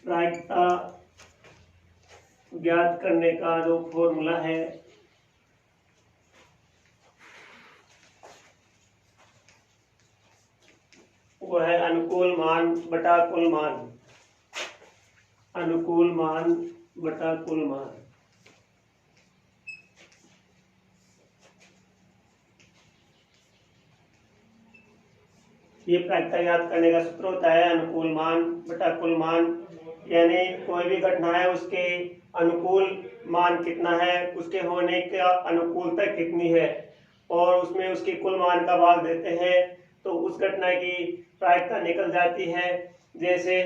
प्रायिकता ज्ञात करने का जो फॉर्मूला है वो है अनुकूल मान बटा कुल मान। अनुकूल मान बटा कुल मान। ये प्रायिकता ज्ञात करने का सूत्र होता है अनुकूल मान बटा कुल मान। यानी कोई भी घटना है उसके अनुकूल मान कितना है, उसके होने का अनुकूलता कितनी है और उसमें उसके कुल मान का भाग देते हैं तो उस घटना की प्रायिकता निकल जाती है। जैसे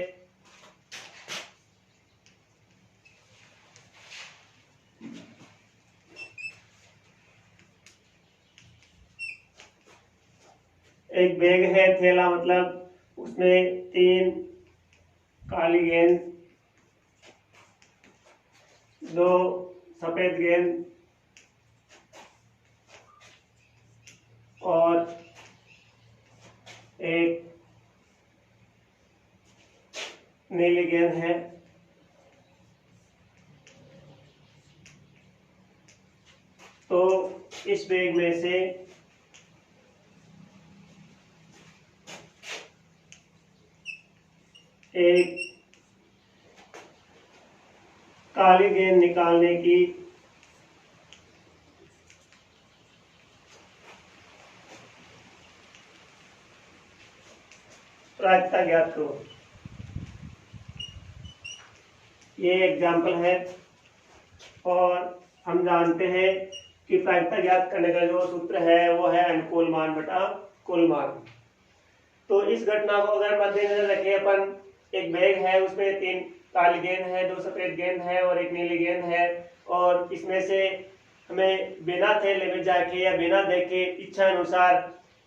एक बैग है, थैला मतलब, उसमें 3 काली गेंद, 2 सफेद गेंद और 1 नीली गेंद है। तो इस बैग में से एक काली गेंद निकालने की प्रायिकता ज्ञात करो। ये एग्जाम्पल है और हम जानते हैं कि प्रायिकता ज्ञात करने का जो सूत्र है वो है अनुकूल मान बटा कुल मान। तो इस घटना को अगर मद्देनजर रखें अपन, एक बैग है उसमें 3 काली गेंद है, 2 सफेद गेंद है और 1 नीली गेंद है और इसमें से हमें बिना थैले में जाके या बिना देखे इच्छा अनुसार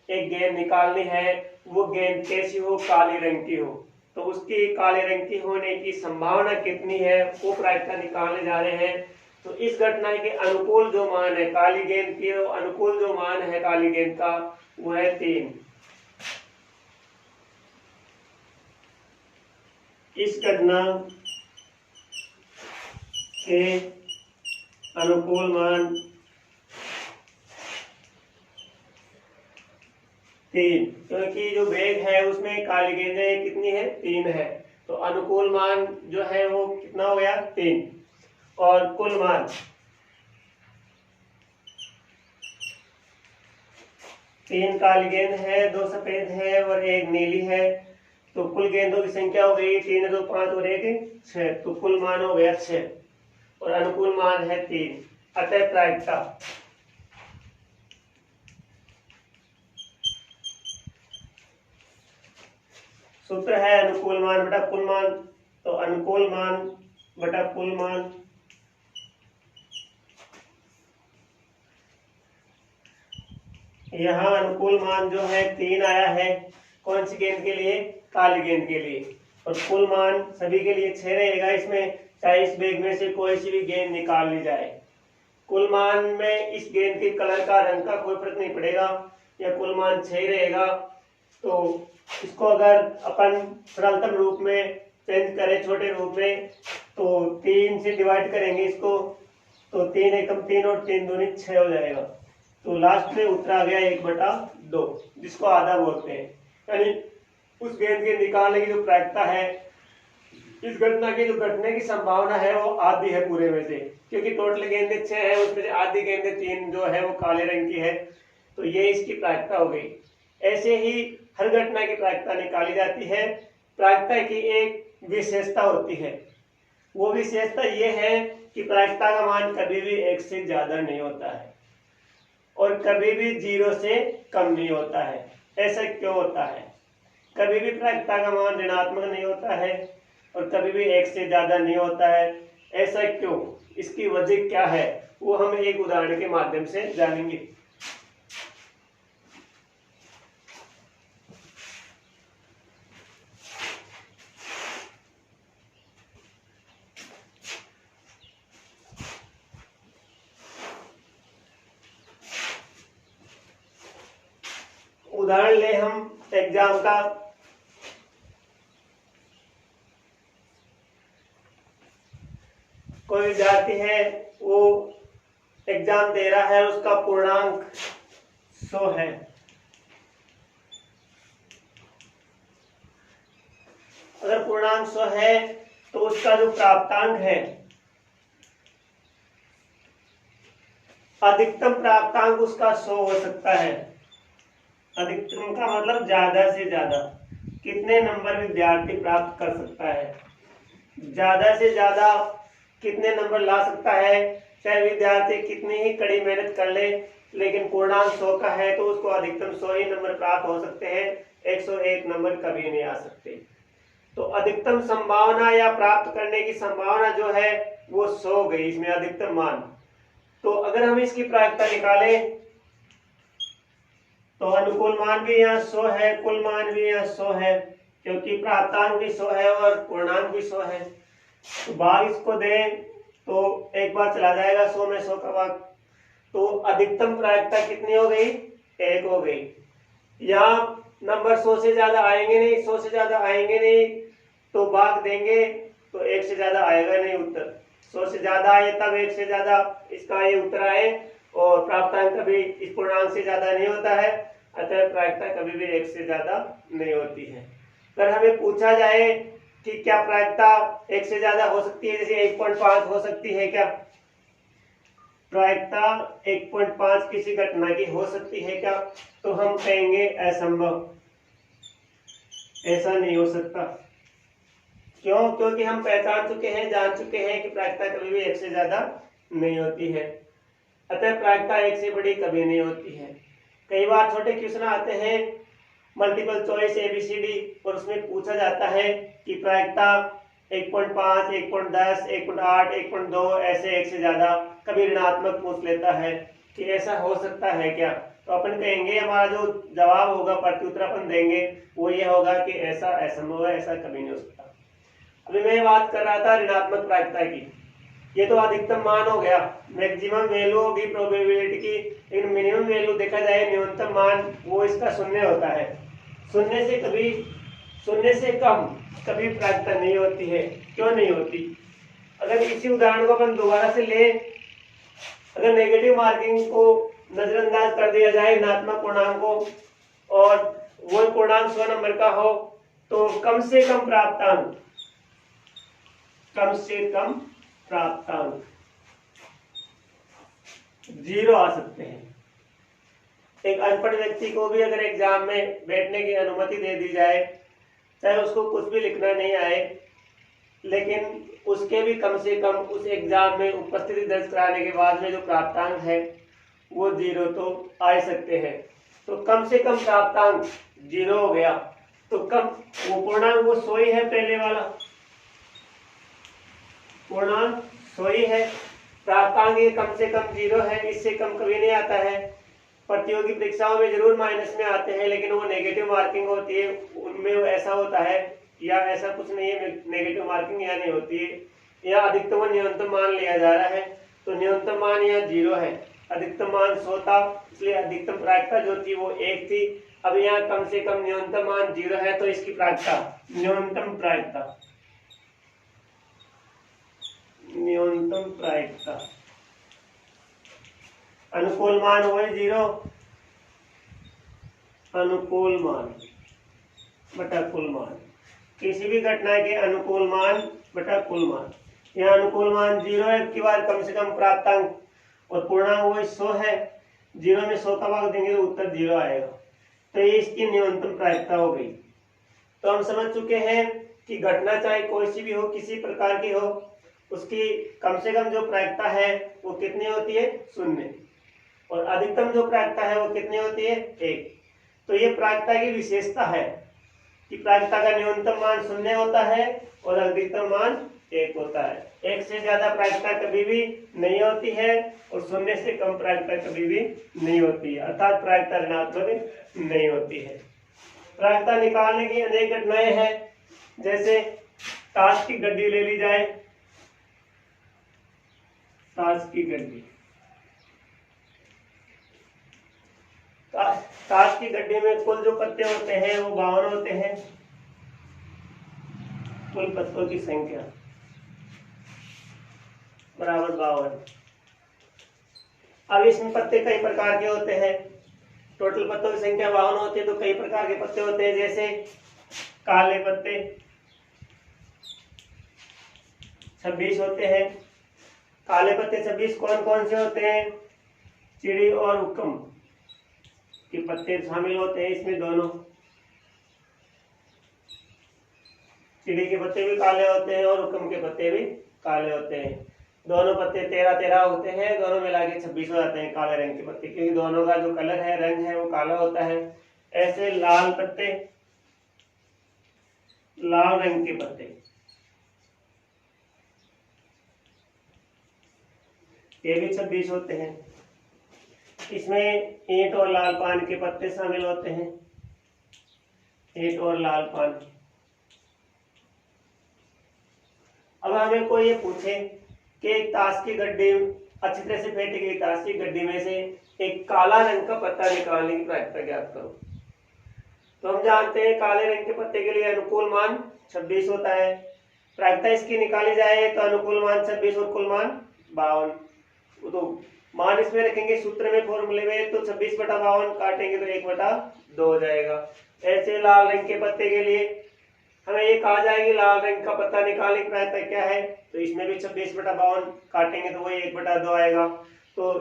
एक गेंद निकालनी है। वो गेंद कैसी हो, काले रंग की हो, तो उसकी काले रंग की होने की संभावना कितनी है वो प्रायिकता निकालने जा रहे हैं। तो इस घटना के अनुकूल जो मान है काली गेंद की, अनुकूल जो मान है काली गेंद का वो है 3। इस घटना के अनुकूल मान 3, क्योंकि जो बैग है उसमें काली गेंदें कितनी है, 3 है, तो अनुकूल मान जो है वो कितना हो गया, 3। और कुल मान 3 काली गेंद है, 2 सफेद है और 1 नीली है, तो कुल गेंदों की संख्या हो गई 3 2 5 और 1 6, तो कुल मान हो गया 6 और अनुकूल मान है 3। अतः प्रायिकता सूत्र है अनुकूल मान बटा कुल मान। तो अनुकूल मान बटा कुल मान यहाँ अनुकूल मान जो है 3 आया है, कौन सी गेंद के लिए, काली गेंद के लिए, और कुल मान सभी के लिए 6 रहेगा इसमें, चाहे इस बैग में से कोई सी भी गेंद निकाल ली जाए। कुल मान में इस गेंद के कलर का, रंग का कोई फर्क नहीं पड़ेगा, या कुल मान 6 रहेगा। तो इसको अगर अपन सरलतम रूप में चेंज करें, छोटे रूप में, तो 3 से डिवाइड करेंगे इसको, तो 3 एकम 3 और 3 दूनी 6 हो जाएगा। तो लास्ट में उत्तर आ गया 1/2, जिसको आधा बोलते हैं। यानी उस गेंद के निकालने की जो प्रायिकता है, इस घटना की जो घटने की संभावना है वो आधी है पूरे में से, क्योंकि टोटल गेंदें 6 है, उसमें से आधी गेंदें 3 जो है वो काले रंग की है, तो ये इसकी प्रायिकता हो गई। ऐसे ही हर घटना की प्रायिकता निकाली जाती है। प्रायिकता की एक विशेषता होती है, वो विशेषता ये है कि प्रायिकता का मान कभी भी 1 से ज्यादा नहीं होता है और कभी भी 0 से कम नहीं होता है। ऐसा क्यों होता है? कभी भी प्रायिकता का मान ऋणात्मक नहीं होता है और कभी भी 1 से ज्यादा नहीं होता है। ऐसा क्यों, इसकी वजह क्या है, वो हम एक उदाहरण के माध्यम से जानेंगे। उदाहरण ले हम एग्जाम का, कोई विद्यार्थी है वो एग्जाम दे रहा है, उसका पूर्णांक 100 है, अगर पूर्णांक 100 है तो उसका जो प्राप्तांक है, अधिकतम प्राप्तांक उसका 100 हो सकता है। अधिकतम का मतलब ज्यादा से ज्यादा कितने नंबर विद्यार्थी प्राप्त कर सकता है, ज्यादा से ज्यादा कितने नंबर ला सकता है। चाहे विद्यार्थी कितनी ही कड़ी मेहनत कर ले, लेकिन पूर्णांक 100 का है तो उसको अधिकतम 100 ही नंबर प्राप्त हो सकते हैं, 101 नंबर कभी नहीं आ सकते। तो अधिकतम संभावना या प्राप्त करने की संभावना जो है वो 100 गई इसमें अधिकतम मान। तो अगर हम इसकी प्रायिकता निकालें तो अनुकूल मान भी यहाँ 100 है, कुल मान भी यहाँ 100 है, क्योंकि प्राप्तांक भी 100 है और पूर्णांक भी 100 है। तो भाग इसको दें तो एक बार चला जाएगा 100 में 100 का भाग, तो अधिकतम प्रायिकता कितनी हो गई, 1 हो गई। यहाँ नंबर 100 से ज्यादा आएंगे नहीं, 100 से ज्यादा आएंगे नहीं, तो भाग देंगे तो 1 से ज्यादा आएगा नहीं उत्तर। 100 से ज्यादा आए तब 1 से ज्यादा इसका ये उत्तर आए, और प्राप्तांक कभी इस पूर्णांक से ज्यादा नहीं होता है, अतः प्रायिकता कभी भी 1 से ज्यादा नहीं होती है। अगर हमें पूछा जाए कि क्या प्रायिकता 1 से ज्यादा हो सकती है, जैसे 1.5 हो सकती है क्या, प्रायिकता 1.5 किसी घटना की हो सकती है क्या, तो हम कहेंगे असंभव, ऐसा नहीं हो सकता। क्यों? क्योंकि हम पहचान चुके हैं, जान चुके हैं कि प्रायिकता कभी भी 1 से ज्यादा नहीं होती है, अतः प्रायिकता 1 से बड़ी कभी नहीं होती है। कई बार छोटे क्वेश्चन आते हैं मल्टीपल चॉइस ABCD, और उसमें पूछा जाता है कि प्रायिकता 1.5, 1.10, 1.8, 1.2 ऐसे 1 से ज्यादा, कभी ऋणात्मक पूछ लेता है कि ऐसा हो सकता है क्या, तो अपन कहेंगे हमारा जो जवाब होगा, प्रत्युत्तर अपन देंगे वो ये होगा कि ऐसा असंभव है, ऐसा कभी नहीं हो सकता। अभी मैं बात कर रहा था ऋणात्मक प्रायिकता की, ये तो अधिकतम मान हो गया, मैक्सिमम वैल्यू होगी प्रोबेबिलिटी की, लेकिन मिनिमम वैल्यू देखा जाए न्यूनतम मान वो इसका 0 होता है। 0 से कम कभी प्रायिकता नहीं होती है। क्यों नहीं होती? अगर इसी उदाहरण को अपन दोबारा से ले, अगर नेगेटिव मार्किंग को नजरअंदाज कर दिया जाए ऋणात्मक पूर्णांक को, और वो पूर्णांक 100 नंबर का हो, तो कम से कम प्राप्तांक 0 आ सकते हैं। एक अनपढ़ व्यक्ति को भी अगर एग्जाम में बैठने की अनुमति दे दी जाए, चाहे उसको कुछ भी लिखना नहीं आए, लेकिन उसके भी कम से कम उस एग्जाम में उपस्थिति दर्ज कराने के बाद में जो प्राप्तांक है वो 0 तो आ सकते हैं। तो कम से कम प्राप्तांक 0 हो गया, तो कम वो पूर्णांक वो 100 ही है, पहले वाला पूर्णांक 100 ही है, प्राप्तांक ये कम से कम 0 है, इससे कम कभी नहीं आता है। प्रतियोगी परीक्षाओं में जरूर माइनस में आते हैं, लेकिन वो नेगेटिव मार्किंग होती है, उनमें ऐसा होता है, या ऐसा कुछ नहीं है, नेगेटिव मार्किंग यहाँ नहीं होती है, यहाँ अधिकतम और न्यूनतम मान लिया जा रहा है। तो न्यूनतम मान यहाँ 0 है, अधिकतम मान 100 था, इसलिए अधिकतम प्रायिकता जो थी वो 1 थी। अब यहाँ कम से कम न्यूनतम मान 0 है, तो इसकी प्रायिकता न्यूनतम प्रायिकता अनुकूल मान हुए 0, अनुकूल मान बटा कुल मान, किसी भी घटना के अनुकूल मान बटा कुल मान। यहाँ अनुकूल मान 0 है, की बार कम से कम प्राप्तांक, और पूर्णांक वो 100 है, 0 में 100 का भाग देंगे तो उत्तर 0 आएगा, तो ये इसकी न्यूनतम प्रायिकता हो गई। तो हम समझ चुके हैं कि घटना चाहे कोई सी भी हो, किसी प्रकार की हो, उसकी कम से कम जो प्रायिकता है वो कितनी होती है, 0, और अधिकतम जो प्रायिकता है वो कितनी होती है, 1। तो ये प्रायिकता की विशेषता है कि प्रायिकता का न्यूनतम मान 0 होता है और अधिकतम मान 1 होता है। 1 से ज्यादा प्रायिकता कभी भी नहीं होती है, और 0 से कम प्रायिकता कभी भी नहीं होती है, अर्थात प्रायिकता ऋणात्मक नहीं होती है। प्रायिकता निकालने की अनेक घटनाएं हैं, जैसे ताश की गड्डी ले ली जाए, ताश की गड्डी, ताश की गड्डी में कुल जो पत्ते होते हैं वो 52 होते हैं, कुल पत्तों की संख्या। बराबर 52। अब इसमें पत्ते कई प्रकार के होते हैं, टोटल पत्तों की संख्या 52 होती है, तो कई प्रकार के पत्ते होते हैं, जैसे काले पत्ते 26 होते हैं। काले पत्ते 26 कौन कौन से होते हैं? चिड़ी और हुक्म के पत्ते शामिल होते हैं इसमें दोनों। चिड़ी के पत्ते भी काले होते हैं और हुक्म के पत्ते भी काले होते हैं। दोनों पत्ते 13-13 होते हैं, दोनों मिला के 26 हो जाते हैं काले रंग के पत्ते, क्योंकि दोनों का जो कलर है, रंग है, वो काला होता है। ऐसे लाल पत्ते, लाल रंग के पत्ते, ये भी 26 होते हैं। इसमें ईंट और लाल पान के पत्ते शामिल होते हैं, ईंट और लाल पान। अब हमें कोई ये पूछे कि एक ताश की गड्डी, अच्छी तरह से फेंटी गई ताश की गड्डी में से एक काला रंग का पत्ता निकालने की प्रायिकता ज्ञात करो। तो हम जानते हैं काले रंग के पत्ते के लिए अनुकूल मान 26 होता है। प्रायिकता इसकी निकाली जाए तो अनुकूल मान 26 और कुल मान 52। तो मान इसमें रखेंगे सूत्र में, फॉर्मूले में, तो 26/52 काटेंगे तो 1/2 हो जाएगा। ऐसे लाल रंग के पत्ते के लिए हमें ये कहा जाएगी लाल रंग का पत्ता निकालने की प्रायिकता क्या है, तो इसमें भी 26/52 काटेंगे तो वही 1/2 आएगा। तो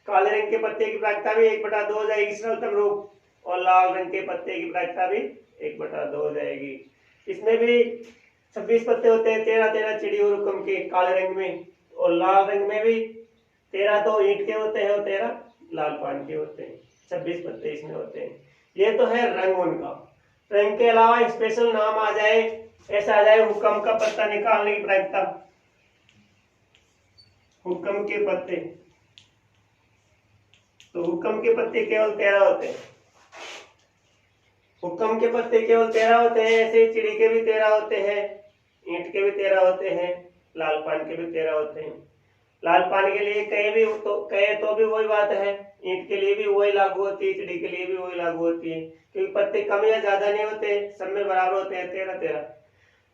काले रंग के पत्ते की प्रायिकता भी 1/2 हो जाएगी सरलतम रूप, और लाल रंग के पत्ते की प्रायिकता भी 1/2 हो जाएगी। इसमें भी 26 पत्ते होते हैं, 13-13 चिड़ी और हुक्म के काले रंग में, और लाल रंग में भी 13 तो ईंट के होते हैं और 13 लाल पान के होते हैं। 26 पत्ते इसमें होते हैं। ये तो है रंग उनका। रंग के अलावा स्पेशल नाम आ जाए, ऐसा आ जाए हुक्म का पत्ता निकालने की प्रायिकता। हुक्म के पत्ते, तो हुक्म के पत्ते केवल 13 होते हैं। हुक्म के पत्ते केवल 13 होते हैं। ऐसे चिड़ी के भी 13 होते हैं, ईंट के भी 13 होते हैं, लाल पान के भी 13 होते हैं। लाल पान के लिए कहे तो भी वही बात है, ईंट के लिए भी वही लागू होती है, चिड़ी के लिए भी वही लागू होती है, क्योंकि पत्ते कम या ज्यादा नहीं होते, सब में बराबर होते हैं 13-13।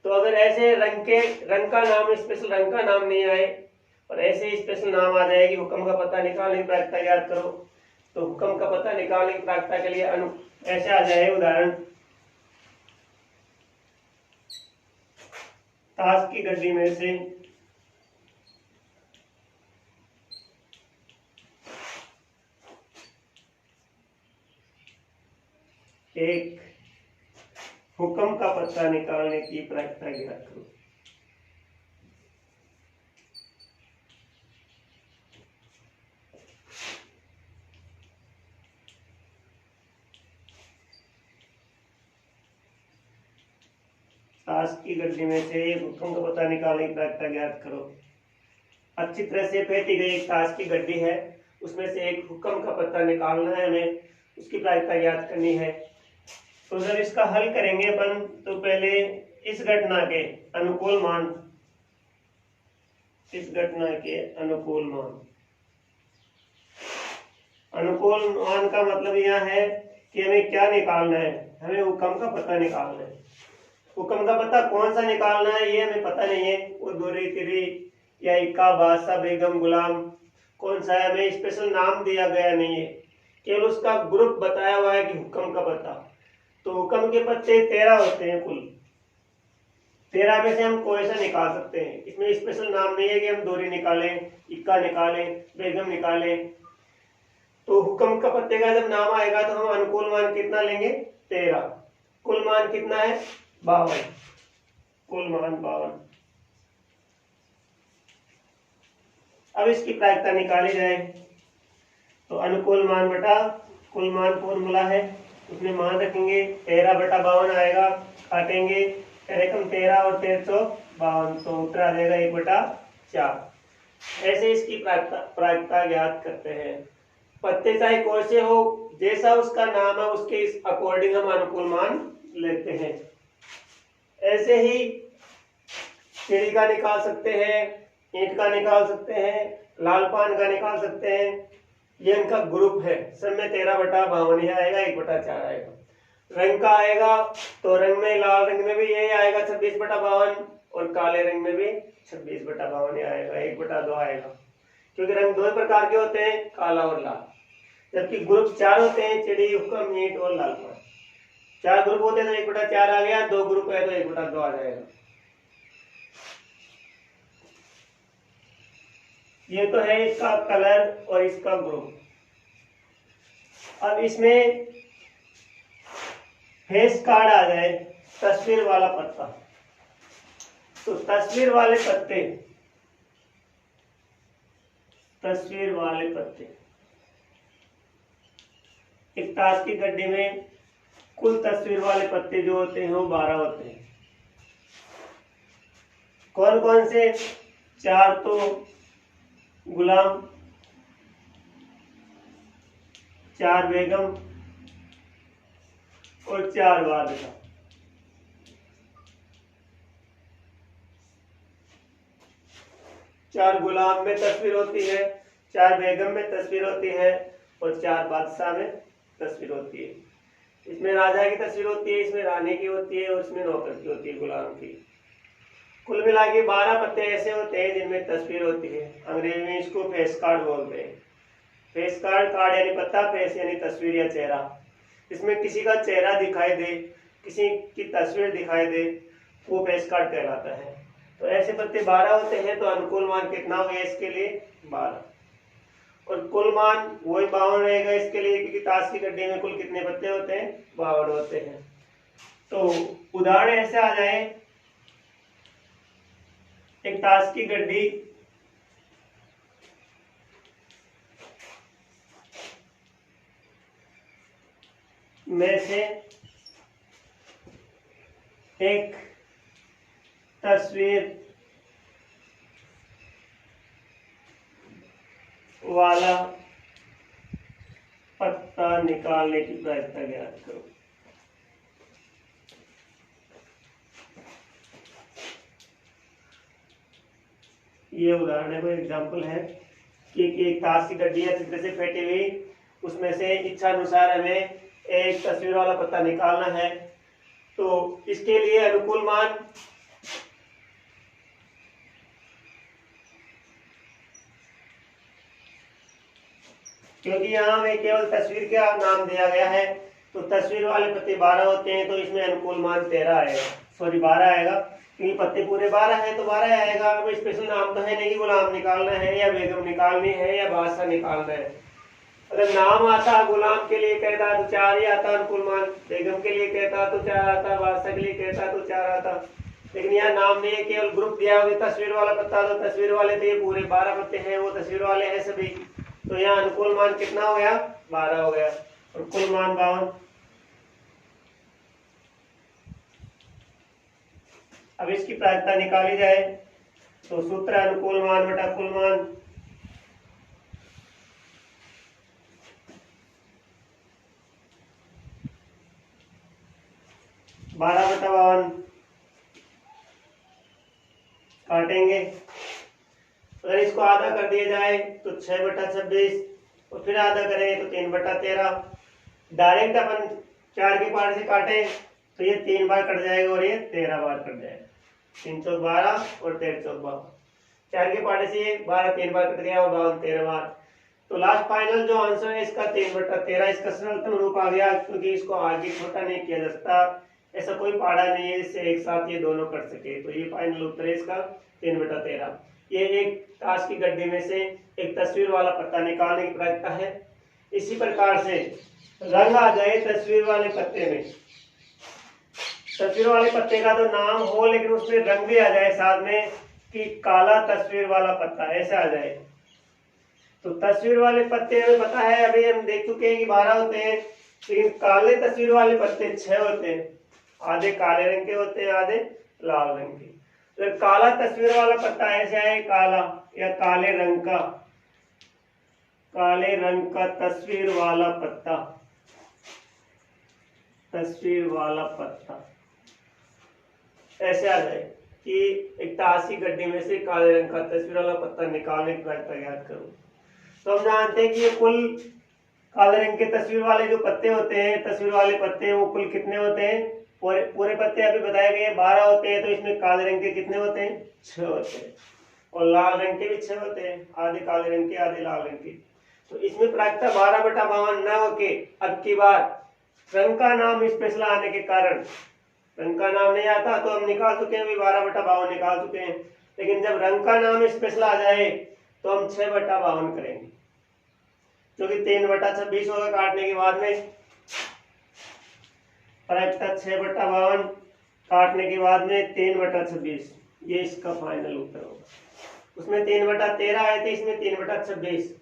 तो अगर ऐसे रंग का नाम, स्पेशल रंग का नाम नहीं आए और ऐसे स्पेशल नाम आ जाए कि हुक्म का पता निकालने की प्रायिकता याद करो, तो हुक्म का पता निकालने की प्रायिकता के लिए ऐसे आ जाए उदाहरण, ताश की गड्डी में से एक हुक्म का पता निकालने की प्रायिकता ज्ञात करो। ताश की गड्डी में से एक हुक्म का पता निकालने की प्रायिकता ज्ञात करो। अच्छी तरह से फेंटी गई एक ताश की गड्डी है, उसमें से एक हुक्म का पता निकालना है हमें, उसकी प्रायिकता ज्ञात करनी है। तो जब इसका हल करेंगे अपन, तो पहले इस घटना के अनुकूल मान, इस घटना के अनुकूल मान, अनुकूल मान का मतलब यह है कि हमें क्या निकालना है, हमें हुक्म का पता निकालना है। हुक्म का पता कौन सा निकालना है ये हमें पता नहीं है, वो दूरी तिरी या इक्का बादशाह बेगम गुलाम कौन सा है, हमें स्पेशल नाम दिया गया नहीं है, केवल उसका ग्रुप बताया हुआ है कि हुक्म का पता। तो हुक्म के पत्ते 13 होते हैं कुल, 13 में से हम कोई सा निकाल सकते हैं, इसमें स्पेशल नाम नहीं है कि हम दूरी निकालें, इक्का निकालें, बेगम निकालें। तो हुक्म का पत्ते का जब नाम आएगा तो हम अनुकूल मान कितना लेंगे, 13, कुल मान कितना है 52, कुल मान 52। अब इसकी प्रायिकता निकाली जाए तो अनुकूल मान बटा कुल मान फॉर्मूला है, उसमें मान रखेंगे 13/52 आएगा, काटेंगे 13 और 1352, तो उत्तर आ जाएगा 1/4। ऐसे इसकी प्रायिकता ज्ञात करते हैं। पत्ते चाहे कौन से हो, जैसा उसका नाम है उसके अकॉर्डिंग हम अनुकूल मान लेते हैं। ऐसे ही चिड़ी का निकाल सकते हैं, ईंट का निकाल सकते हैं, लाल पान का निकाल सकते हैं, ये इनका ग्रुप है, सब में 13/52 ही आएगा, 1/4 आएगा। रंग का आएगा तो रंग में, लाल रंग में भी यही आएगा 26/52, और काले रंग में भी 26/52 आएगा, 1/2 आएगा, क्योंकि रंग दो प्रकार के होते हैं, काला और लाल। जबकि ग्रुप 4 होते हैं, चिड़ी, हुक्म, मीट और लाल पान। 4 ग्रुप होते हैं तो 1/4 आ गया, 2 ग्रुप है तो 1/2 आ जाएगा। ये तो है इसका कलर और इसका ग्रुप। अब इसमें फेस कार्ड आ जाए, तस्वीर वाला पत्ता। तो तस्वीर वाले पत्ते, तस्वीर वाले पत्ते, एक ताश की गड्डी में कुल तस्वीर वाले पत्ते जो होते हैं वो 12 होते हैं। कौन कौन से? 4 तो गुलाम, 4 बेगम और 4 बादशाह। 4 गुलाम में तस्वीर होती है, 4 बेगम में तस्वीर होती है और 4 बादशाह में तस्वीर होती है। इसमें राजा की तस्वीर होती है, इसमें रानी की होती है और इसमें नौकर की होती है, गुलाम की। कुल मिला के 12 पत्ते ऐसे होते हैं जिनमें तस्वीर होती है। अंग्रेजी में इसको फेस कार्ड बोलते हैं। फेस कार्ड, कार्ड यानी पत्ता, फेस यानी तस्वीर या चेहरा। इसमें किसी का चेहरा दिखाई दे, किसी की तस्वीर दिखाई दे, वो फेस कार्ड कहलाता है। तो ऐसे पत्ते 12 होते हैं। तो अनुकूल मान कितना हो गया इसके लिए? 12। और कुल मान वही 52 रहेगा इसके लिए, क्योंकि ताश की गड्डी में कुल कितने पत्ते होते हैं? 52 होते हैं। तो उदाहरण ऐसे आ जाए, एक ताश की गड्डी में से एक तस्वीर वाला पत्ता निकालने की प्रयत्न ज्ञात करो। ये उदाहरण है, कोई एग्जाम्पल है कि एक ताश की गड्डी है चित्र से फेंटी हुई, उसमें से इच्छा अनुसार हमें एक तस्वीर वाला पत्ता निकालना है। तो इसके लिए अनुकूल मान क्योंकि यहाँ हमें केवल तस्वीर का नाम दिया गया है, तो तस्वीर वाले पत्ते 12 होते हैं, तो इसमें अनुकूल मान 13 आएगा, सॉरी 12 आएगा, क्योंकि पत्ते पूरे 12 हैं तो 12 आएगा। अब स्पेशल नाम तो है नहीं कि गुलाम निकालना है या बेगम निकालनी है या बादशाह निकालना है। अगर नाम आता गुलाम के लिए कहता तो 4 ही आता अनुकूल मान, बेगम के लिए कहता तो 4 आता, बादशाह के लिए कहता तो 4 आता। लेकिन यहाँ नाम नहीं है, केवल ग्रुप दिया हुआ तस्वीर वाला पत्ता, तो तस्वीर वाले तो ये पूरे 12 पत्ते हैं, वो तस्वीर वाले हैं सभी। तो यहाँ अनुकूल मान कितना हो गया? 12 हो गया और कुल मान 52। अब इसकी प्रायिकता निकाली जाए तो सूत्र अनुकूल मान बटा कुल मान, बारह बटा 52 काटेंगे। अगर इसको आधा कर दिया जाए तो 6/26 और फिर आधा करें तो 3/13। डायरेक्ट अपन 4 के पार्ट से काटे तो ये 3 बार कट जाएगा और ये 13 बार कट जाएगा। 3 चौक 12 और 13 चौक 12। 4 के पार्ट से ये 12 3 बार कट गया और 52 13 बार। तो लास्ट फाइनल जो आंसर है इसका 3/13 इसका सरलतम रूप आ गया, क्योंकि इसको आगे छोटा नहीं किया जा सकता। ऐसा कोई पाड़ा नहीं है जिससे एक साथ ये दोनों कर सके। तो ये फाइनल उत्तर है इसका 3/13। ये एक ताश की गड्डी में से एक तस्वीर वाला पत्ता निकालने की प्रायिकता है। इसी प्रकार से रंग आ जाए तस्वीर वाले पत्ते में, तस्वीर वाले पत्ते का तो नाम हो लेकिन उसमें रंग भी आ जाए साथ में कि काला तस्वीर वाला पत्ता, ऐसे आ जाए। तो तस्वीर वाले पत्ते हमें पता है, अभी हम देख चुके हैं कि 12 होते हैं, लेकिन काले तस्वीर वाले पत्ते 6 होते हैं। आधे काले रंग के होते हैं, आधे लाल रंग के। तो काला तस्वीर वाला पत्ता ऐसे है, काला या काले रंग का, काले रंग का तस्वीर वाला पत्ता, तस्वीर वाला पत्ता ऐसे आ जाए कि एक ताश की गड्डी में से काले रंग का तस्वीर वाला पत्ता निकालने की प्रयत्न ज्ञात करूं। तो हम जानते हैं कि ये कुल काले रंग के तस्वीर वाले जो पत्ते होते हैं, तस्वीर वाले पत्ते, वो कुल कितने होते हैं? पूरे पूरे पत्ते अभी बताए गए 12 होते हैं, तो इसमें काले रंग के कितने होते हैं? 6 होते हैं। और लाल रंग के भी 6 होते हैं, आधे काले रंग के आधे लाल रंग के। तो इसमें प्रायिकता 12/52 न होके अब की बार रंग का नाम स्पेशल आने के कारण, रंग का नाम नहीं आता तो हम निकाल चुके हैं, 12/52 निकाल चुके हैं। लेकिन जब रंग का नाम स्पेशल आ जाए तो हम 6/52 करेंगे, क्योंकि 3/26 होगा काटने के बाद में। प्रायिकता 6/52 काटने के बाद में 3/26, ये इसका फाइनल उत्तर होगा। उसमें 3/13 आए थे, इसमें 3/26।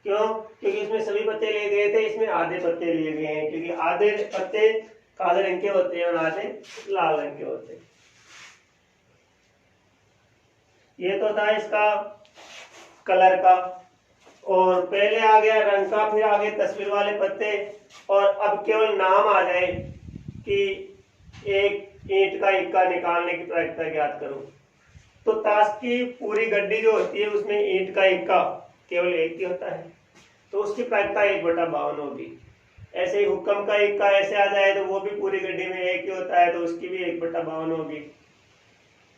क्यों? क्योंकि इसमें सभी पत्ते लिए गए थे, इसमें आधे पत्ते लिए गए हैं, क्योंकि आधे पत्ते काले रंग के होते हैं और आधे लाल रंग के होते हैं। ये तो था इसका कलर का। और पहले आ गया रंग का, फिर आ गए तस्वीर वाले पत्ते, और अब केवल नाम आ जाए कि एक ईंट का इक्का निकालने की प्रायिकता ज्ञात करो। तो ताश की पूरी गड्डी जो होती है उसमें ईंट का इक्का केवल एक ही होता है, तो उसकी प्रायिकता 1/52 होगी। ऐसे ही हुक्म का इक्का ऐसे आ जाए तो वो भी पूरी गड्डी में एक ही होता है, तो उसकी भी 1/52 होगी।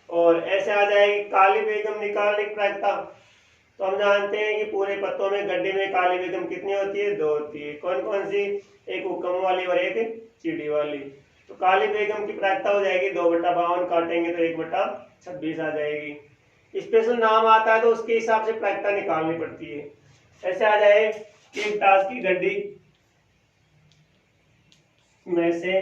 और ऐसे आ जाएगी काली बेगम निकालने की प्रायिकता, तो हम जानते हैं कि पूरे पत्तों में गड्डी में काली बेगम कितनी होती है? 2 होती है। कौन कौन सी? एक हुक्म वाली और एक चिड़ी वाली। तो काली बेगम की प्रायिकता हो जाएगी 2/52, काटेंगे तो 1/26 आ जाएगी। स्पेशल नाम आता है तो उसके हिसाब से प्रायिकता निकालनी पड़ती है। ऐसे आ जाए कि एक ताश की गड्डी में से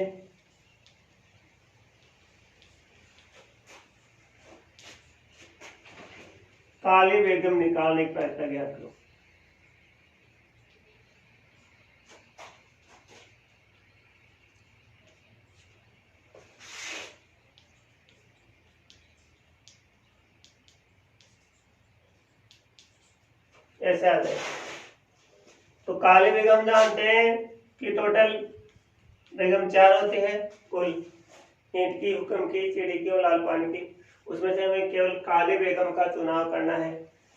काली बेगम निकालने की प्रायिकता ज्ञात करो। ऐसे आ जाए तो काली बेगम जानते हैं कि टोटल बेगम 4 होती है कुल, ईंट की, हुक्म की, चिड़ी की और लाल पानी की। उसमें से हमें केवल काली बेगम का चुनाव करना है।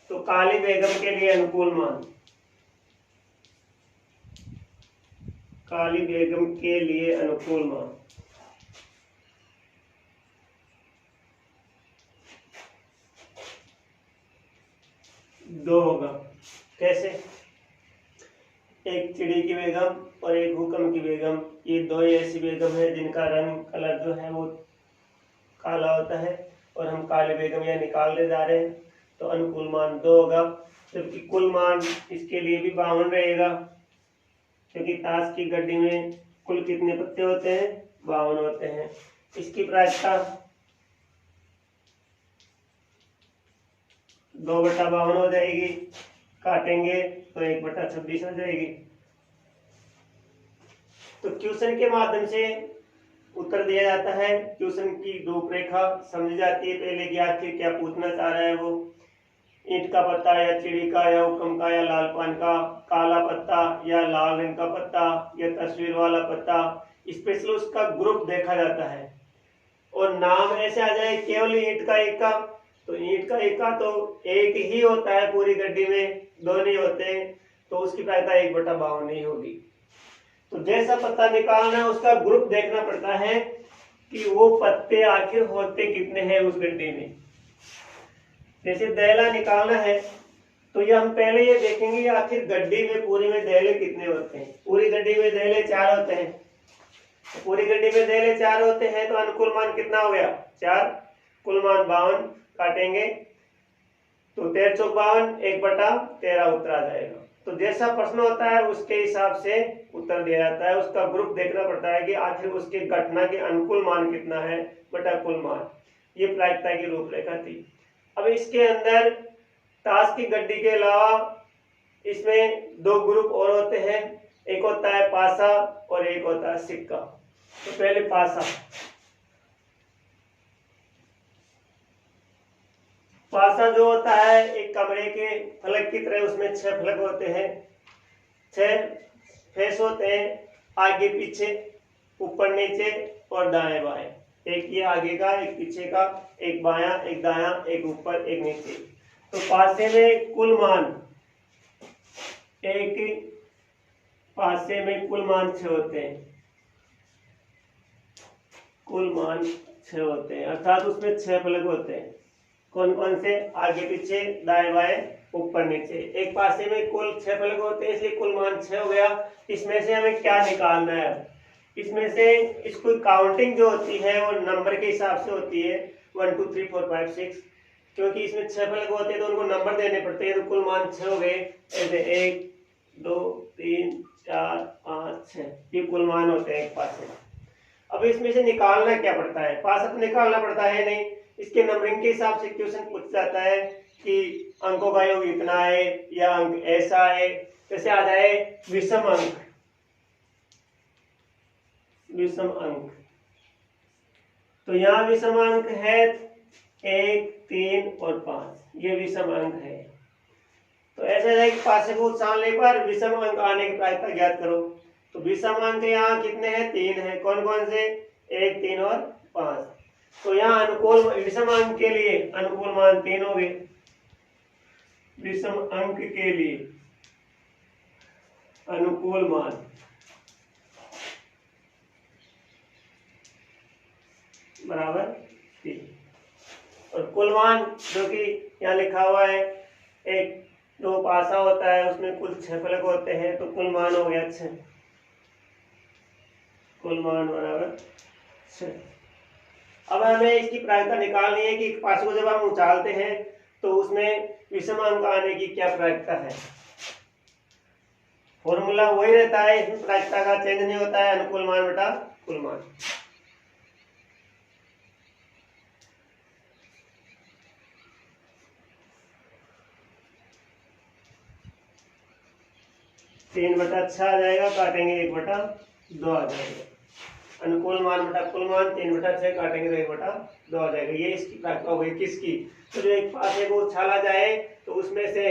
तो काली बेगम के लिए अनुकूल मान, काली बेगम के लिए अनुकूल मान 2 होगा। कैसे? एक चिड़ी की बेगम और एक हुक्म की बेगम, ये 2 ऐसी बेगम है जिनका रंग कलर जो है वो काला होता है, और हम काले बेगम यह निकालने जा रहे हैं, तो अनुकूल मान 2 होगा। जबकि कुल मान इसके लिए भी 52 रहेगा, क्योंकि ताश की गड्डी में कुल कितने पत्ते होते हैं? 52 होते हैं। इसकी प्रायिकता 2/52 हो जाएगी, काटेंगे तो 1/26 हो जाएगी। तो क्वेश्चन के माध्यम से उत्तर दिया जाता है, क्वेश्चन की रूपरेखा समझी जाती है पहले कि आखिर क्या पूछना चाह रहा है वो। ईंट का पत्ता या चिड़ी का या हुक्म का या लाल पान का, काला पत्ता या लाल रंग का पत्ता या तस्वीर वाला पत्ता, स्पेशल उसका ग्रुप देखा जाता है। और नाम ऐसे आ जाए केवल ईंट का इक्का, तो ईंट का इक्का तो एक ही होता है पूरी गड्डी में, 2 नहीं होते, तो उसकी प्रायिकता 1/52 नहीं होगी। तो जैसा पत्ता निकालना है उसका ग्रुप देखना पड़ता है कि वो पत्ते आखिर होते कितने हैं उस गड्डी में। जैसे दहला निकालना है तो ये हम पहले ये देखेंगे आखिर गड्डी में पूरी में दहले कितने होते हैं। पूरी गड्डी में दहले 4 होते हैं, तो पूरी गड्डी में दहले 4 होते हैं, तो अनुकूल मान कितना हो गया? 4, कुल मान 52, काटेंगे तो 13 चौक 52, 1/13 उत्तर आ जाएगा। तो जैसा प्रश्न होता है उसके हिसाब से उत्तर दिया जाता है, उसका ग्रुप देखना पड़ता है कि आखिर उसके घटना के अनुकूल मान कितना है बटा कुल मान। ये प्रायिकता की रूपरेखा थी। अब इसके अंदर ताश की गड्डी के अलावा इसमें 2 ग्रुप और होते हैं, एक होता है पासा और एक होता है सिक्का। तो पहले पासा। पासा जो होता है एक कमरे के फलक की तरह, उसमें 6 फलक होते हैं, 6 फेस होते हैं, आगे पीछे, ऊपर नीचे और दाएं बाएं। एक ये आगे का, एक पीछे का, एक बायां, एक दायां, एक ऊपर, एक नीचे। तो पासे में कुल मान 1 पासे में कुल मान 6 होते हैं, कुल मान 6 होते हैं, अर्थात उसमें 6 फलक होते हैं। कौन कौन से? आगे पीछे, दाएं बाएं, ऊपर नीचे। एक पासे में कुल 6 फलक होते हैं, इसलिए कुल मान 6 हो गया। इसमें से हमें क्या निकालना है? इसमें से इसको काउंटिंग जो होती है वो नंबर के हिसाब से होती है, 1 2 3 4 5 6, क्योंकि इसमें 6 फलक होते हैं तो उनको नंबर देने पड़ते हैं। तो कुल मान 6 हो गए, ऐसे 1 2 3 4 5 6, ये कुल मान होते हैं एक पासे। अब इसमें से निकालना क्या पड़ता है? पासा तो निकालना पड़ता है नहीं, इसके नंबरिंग के हिसाब से क्वेश्चन पूछ जाता है कि अंकों का योग इतना है या अंक ऐसा है। जैसे आ जाए विषम अंक, विषम अंक, तो यहाँ विषम अंक है 1 3 और 5, ये विषम अंक है। तो ऐसा है कि पासे को उछालने पर विषम अंक आने की प्रायिकता ज्ञात करो। तो विषम अंक यहाँ कितने हैं? 3 है। कौन कौन से? 1 3 और 5। तो यहाँ अनुकूल विषम अंक के लिए अनुकूल मान 3 हो गए। विषम अंक के लिए अनुकूल मान बराबर 3, और कुल मान जो कि यहाँ लिखा हुआ है, एक 2 पासा होता है, उसमें कुल 6 फलक होते हैं, तो कुल मान हो गया 6, कुल मान बराबर 6। अब हमें इसकी प्रायिकता निकालनी है कि पासे को जब हम उछालते हैं तो उसमें विषम अंक आने की क्या प्रायिकता है। फॉर्मूला वही रहता है, इसमें प्रायिकता का चेंज नहीं होता है, अनुकूल मान बटा कुल मान। तीन बटा 6 आ जाएगा, काटेंगे 1/2 आ जाएगा। अनुकूल मान बटा कुल मान 3 बटा 6 काटेंगे तो 1/2 आ जाएगा। ये इसकी प्रायिकता हो गई किसकी? तो जो एक पासे को उछाला जाए तो उसमें से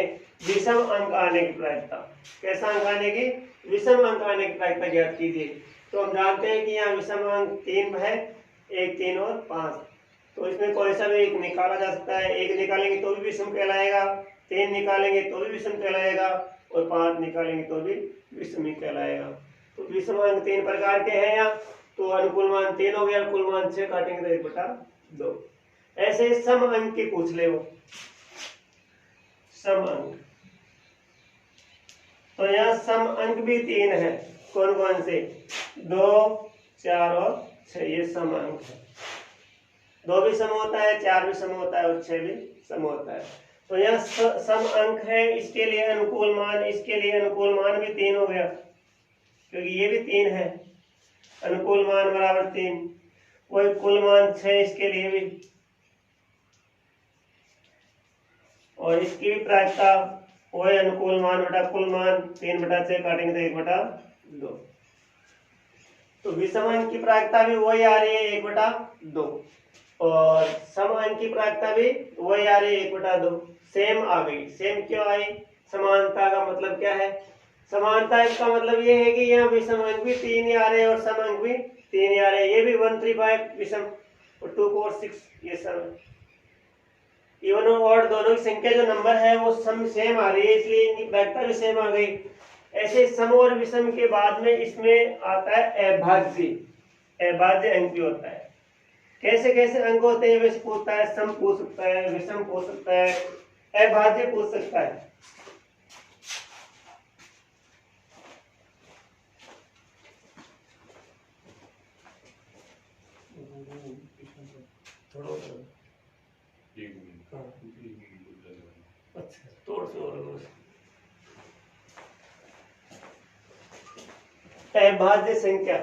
विषम अंक आने की प्रायिकता, कैसा अंक आने की? विषम अंक आने की प्रायिकता ज्ञात कीजिए। तो हम जानते हैं कि यहाँ विषम अंक 3 है, 1 3 और 5, तो इसमें कोई सा भी एक निकाला जा सकता है। 1 निकालेंगे तो भी विषम कहलाएगा, 3 निकालेंगे तो भी विषम कहलाएगा, और 5 निकालेंगे तो भी विषम ही कहलाएगा। तो विषम अंक 3 प्रकार के हैं यहाँ। तो अनुकूल मान 3 हो गया, कुल मान 6 काटेंगे तो 1/2। ऐसे सम अंक के पूछ ले वो, सम अंक। तो यहाँ सम अंक भी 3 है। कौन कौन से? 2 4 और 6, ये सम अंक है। 2 भी सम होता है, 4 भी सम होता है और 6 भी सम होता है। तो यहाँ सम अंक है, इसके लिए अनुकूल मान, इसके लिए अनुकूल मान भी 3 हो गया, क्योंकि ये भी 3 है। अनुकूल मान बराबर 3, वही कुल मान 6 इसके लिए भी, और इसकी भी प्रायिकता वही अनुकूल मान बटा कुल मान, 3 बटा 6 काटेंगे तो 1/2। तो विषम अंक की प्रायिकता भी वही आ रही है 1/2, और सम अंक की प्रायिकता भी वही आ रही है 1/2। सेम आ गई। सेम क्यों आई? समानता का मतलब क्या है? समानता इसका मतलब ये है कि यहाँ विषम अंक भी 3 ही आ रहे हैं और सम अंक भी 3 ही आ रहे हैं। ये भी 1 3 5 विषम और 2 4 6 ये सम। इवन और ऑड दोनों की संख्या जो नंबर है वो सम सेम आ रही है, इसलिए इनकी प्रायिकता भी सेम आ गई। ऐसे सम और विषम के बाद में इसमें आता है अभाज्य। अभाज्य अंक भी होता है। कैसे कैसे अंक होते हैं वैसे पूछता है, सम पूछ सकता है, विषम पूछ सकता है, अभाज्य पूछ सकता है। अच्छा, थोड़ा सा और अभाज्य संख्या।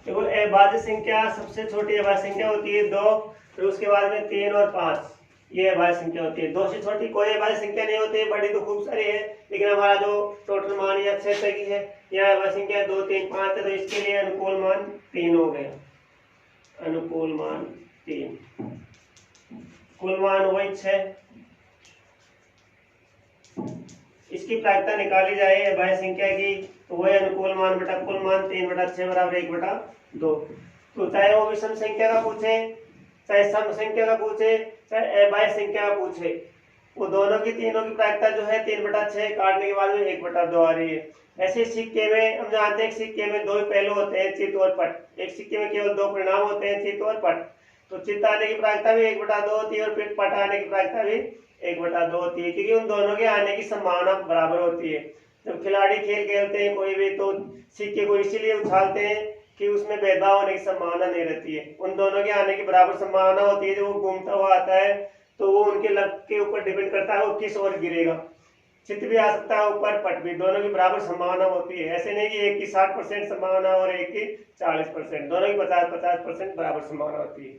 देखो अभाज्य संख्या सबसे छोटी अभाज्य संख्या होती है 2, फिर उसके बाद में 3 और 5, ये अभाज्य संख्या होती है। 2 से छोटी कोई अभाज्य संख्या नहीं होती है, बड़ी तो खूब सारी है, लेकिन हमारा जो टोटल मान या 6 तक की है, यह अभाज्य संख्या 2 3 5 है, तो इसके लिए अनुकूल मान 3 हो गया। अनुकूल मान 3, कुल मान वही 6। इसकी प्रायिकता निकाली जाए अभाज्य संख्या की, तो वही अनुकूल मान बटा कुल मान 3 बटा 6 बराबर 1/2। तो चाहे वो विषम संख्या का पूछे, चाहे सम संख्या का पूछे, चाहे अभाज्य संख्या का पूछे, वो दोनों की तीनों की प्रायिकता जो है 3/6 काटने के बाद में 1/2 आ रही है। ऐसे सिक्के में हम जानते हैं सिक्के में दो ही पहलू होते हैं, चित्त और पट। एक सिक्के में केवल दो परिणाम होते हैं, चित्त और पट। तो चित्त आने की प्रायिकता भी 1/2 होती है और फिर पट आने की प्रायिकता भी 1/2 होती है, क्योंकि उन दोनों के आने की संभावना बराबर होती है। जब खिलाड़ी खेल खेलते हैं कोई भी, तो सिक्के को इसीलिए उछालते हैं कि उसमें भेदभाव होने की संभावना नहीं रहती है, उन दोनों के आने की बराबर संभावना होती है। जो वो घूमता हुआ आता है तो वो उनके लक के ऊपर डिपेंड करता है वो किस ओर गिरेगा। चित्त भी आ सकता है ऊपर, पट भी, दोनों की बराबर संभावना होती है। ऐसे नहीं कि एक की 60% संभावना और एक की 40%, दोनों की 50-50% बराबर संभावना होती है।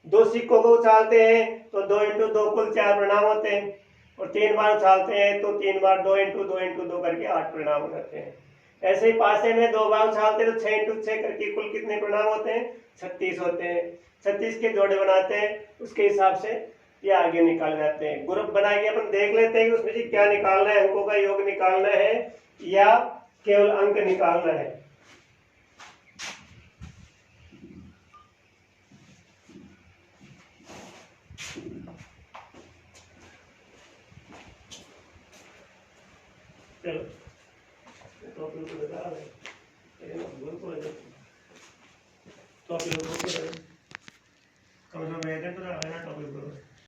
दो सिक्कों को उछालते हैं तो 2 × 2 कुल 4 परिणाम होते हैं, और 3 बार उछालते हैं तो 3 बार 2 × 2 × 2 करके 8 परिणाम हो जाते हैं। ऐसे ही पासे में 2 बार उछालते हैं तो 6 × 6 करके कुल कितने परिणाम होते हैं? 36 होते हैं। 36 के जोड़े बनाते हैं, उसके हिसाब से ये आगे निकाल जाते हैं। ग्रुप बना के अपन देख लेते हैं कि उसमें से क्या निकालना है, अंकों का योग निकालना है या केवल अंक निकालना है। चलो तो अपन को बता रहे हैं तो आप लोगों को